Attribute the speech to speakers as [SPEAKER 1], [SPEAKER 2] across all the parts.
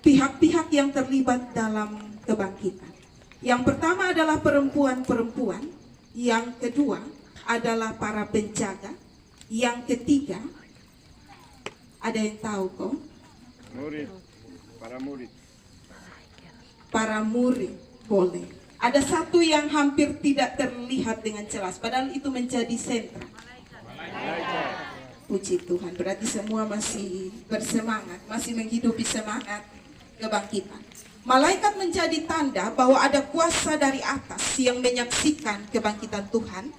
[SPEAKER 1] pihak-pihak yang terlibat dalam kebangkitan. Yang pertama adalah perempuan-perempuan, yang kedua adalah para penjaga, yang ketiga ada yang tahu kok? Para murid boleh. Ada satu yang hampir tidak terlihat dengan jelas, padahal itu menjadi sentra. Puji Tuhan, berarti semua masih bersemangat, masih menghidupi semangat kebangkitan. Malaikat menjadi tanda bahwa ada kuasa dari atas yang menyaksikan kebangkitan Tuhan.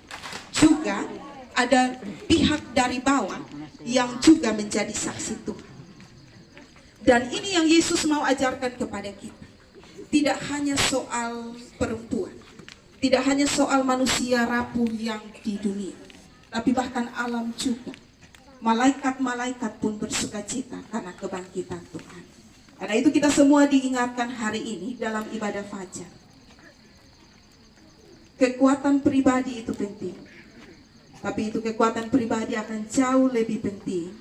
[SPEAKER 1] Juga ada pihak dari bawah yang juga menjadi saksi Tuhan. Dan ini yang Yesus mau ajarkan kepada kita. Tidak hanya soal perempuan, tidak hanya soal manusia rapuh yang di dunia, tapi bahkan alam juga. Malaikat-malaikat pun bersukacita karena kebangkitan Tuhan. Karena itu kita semua diingatkan hari ini dalam ibadah fajar. Kekuatan pribadi itu penting, tapi itu kekuatan pribadi akan jauh lebih penting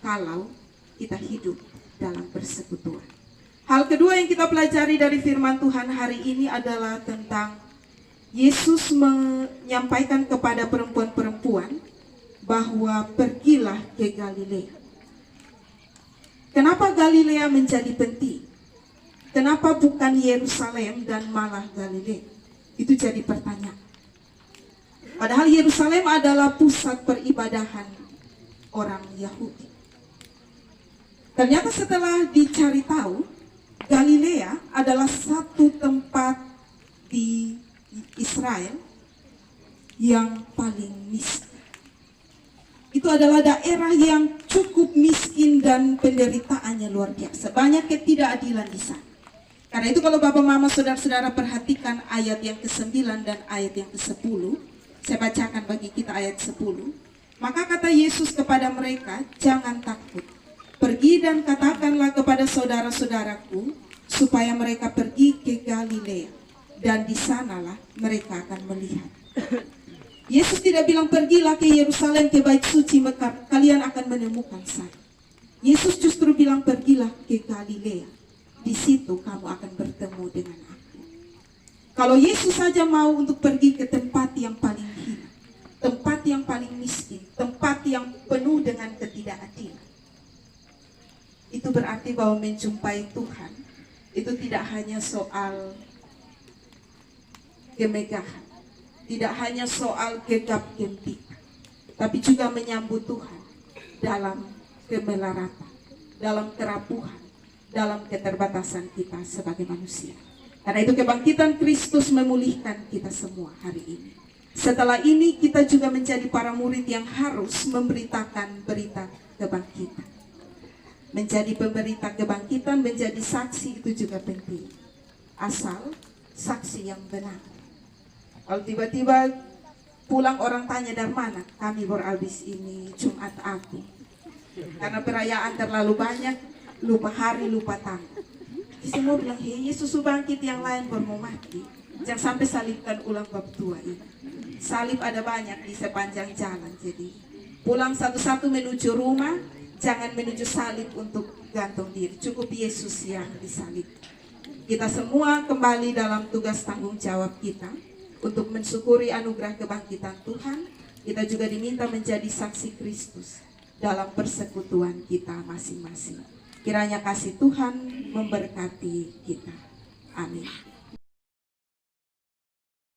[SPEAKER 1] kalau kita hidup dalam persekutuan. Hal kedua yang kita pelajari dari firman Tuhan hari ini adalah tentang Yesus menyampaikan kepada perempuan-perempuan bahwa pergilah ke Galilea. Kenapa Galilea menjadi penting? Kenapa bukan Yerusalem dan malah Galilea? Itu jadi pertanyaan. Padahal Yerusalem adalah pusat peribadahan orang Yahudi. Ternyata setelah dicari tahu, Galilea adalah satu tempat di Israel yang paling miskin. Itu adalah daerah yang cukup miskin dan penderitaannya luar biasa. Banyak ketidakadilan di sana. Karena itu kalau Bapak Mama Saudara-saudara perhatikan ayat yang ke-9 dan ayat yang ke-10. Saya bacakan bagi kita ayat 10. Maka kata Yesus kepada mereka, jangan takut. Pergi dan katakanlah kepada saudara-saudaraku supaya mereka pergi ke Galilea, dan di sanalah mereka akan melihat. Yesus tidak bilang pergilah ke Yerusalem, ke bait suci Mekar, kalian akan menemukan saya. Yesus justru bilang pergilah ke Galilea, di situ kamu akan bertemu dengan aku. Kalau Yesus saja mau untuk pergi ke tempat yang paling hina, tempat yang paling miskin, tempat yang penuh dengan ketidakadilan, itu berarti bahwa menjumpai Tuhan itu tidak hanya soal kemegahan, tidak hanya soal gegap gempita, tapi juga menyambut Tuhan dalam kemelaratan, dalam kerapuhan, dalam keterbatasan kita sebagai manusia. Karena itu kebangkitan Kristus memulihkan kita semua hari ini. Setelah ini kita juga menjadi para murid yang harus memberitakan berita kebangkitan. Menjadi pemberita kebangkitan, menjadi saksi itu juga penting. Asal saksi yang benar. Kalau tiba-tiba pulang orang tanya dari mana, kami baru habis ini Jumat Agung. Karena perayaan terlalu banyak, lupa hari, lupa tanggal. Semua bilang, hei Yesus bangkit, yang lain baru mau mati. Jangan sampai salibkan ulang bab 2 ini. Salib ada banyak di sepanjang jalan. Jadi pulang satu-satu menuju rumah, jangan menuju salib untuk gantung diri. Cukup Yesus yang disalib. Kita semua kembali dalam tugas tanggung jawab kita untuk mensyukuri anugerah kebangkitan Tuhan. Kita juga diminta menjadi saksi Kristus dalam persekutuan kita masing-masing. Kiranya kasih Tuhan memberkati kita. Amin.